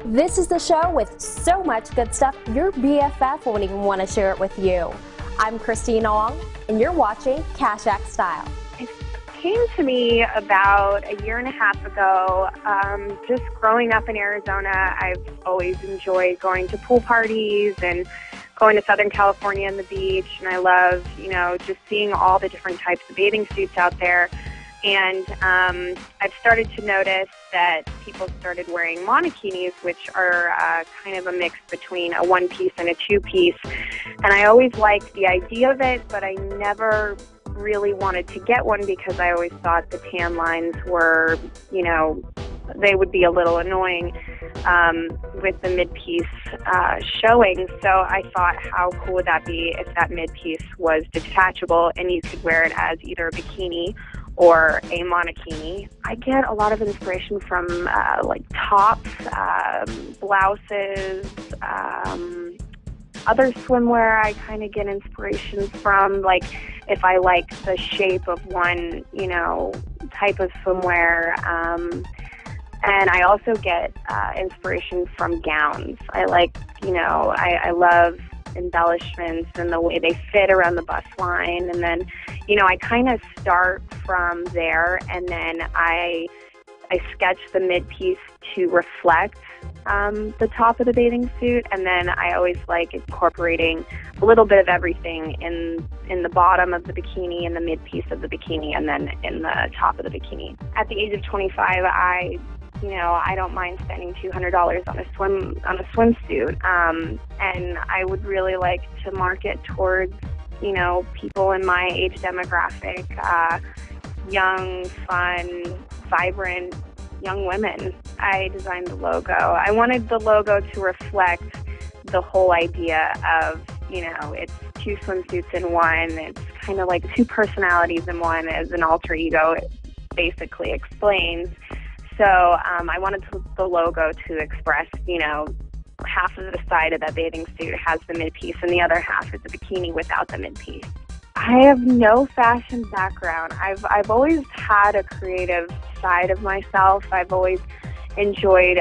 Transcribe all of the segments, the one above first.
This is the show with so much good stuff your BFF won't even want to share it with you. I'm Christine Ong, and you're watching Cashak Style. It came to me about a year and a half ago. Just growing up in Arizona, I've always enjoyed going to pool parties and going to Southern California and the beach, and I love, just seeing all the different types of bathing suits out there. And I've started to notice that people started wearing monokinis, which are kind of a mix between a one-piece and a two-piece. And I always liked the idea of it, but I never really wanted to get one because I always thought the tan lines were, they would be a little annoying with the mid-piece showing. So I thought, how cool would that be if that mid-piece was detachable and you could wear it as either a bikini or a monokini. I get a lot of inspiration from like tops, blouses, other swimwear. I kind of get inspiration from, like, if I like the shape of one, type of swimwear. And I also get inspiration from gowns. I like, I love embellishments and the way they fit around the bust line, and then I kind of start from there, and then I sketch the mid-piece to reflect the top of the bathing suit, and then I always like incorporating a little bit of everything in the bottom of the bikini, in the mid-piece of the bikini, and then in the top of the bikini. At the age of 25, I don't mind spending $200 on a swimsuit, and I would really like to market towards, people in my age demographic, young, fun, vibrant, young women. I designed the logo. I wanted the logo to reflect the whole idea of, it's two swimsuits in one. It's kind of like two personalities in one, as an alter ego it basically explains. So I wanted the logo to express, half of the side of that bathing suit has the mid-piece and the other half is a bikini without the mid-piece. I have no fashion background. I've always had a creative side of myself. I've always enjoyed,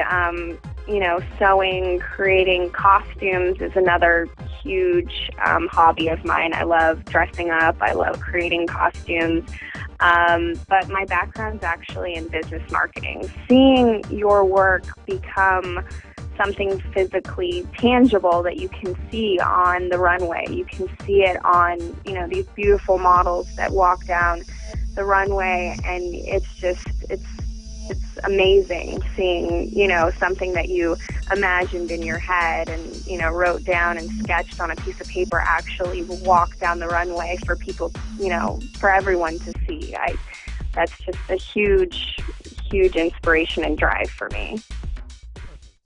sewing, creating costumes is another huge hobby of mine. I love dressing up. I love creating costumes. But my background's actually in business marketing. Seeing your work become something physically tangible that you can see on the runway. You can see it on, these beautiful models that walk down the runway, and it's amazing seeing, something that you imagined in your head and, wrote down and sketched on a piece of paper actually walk down the runway for people, for everyone to see. That's just a huge, huge inspiration and drive for me.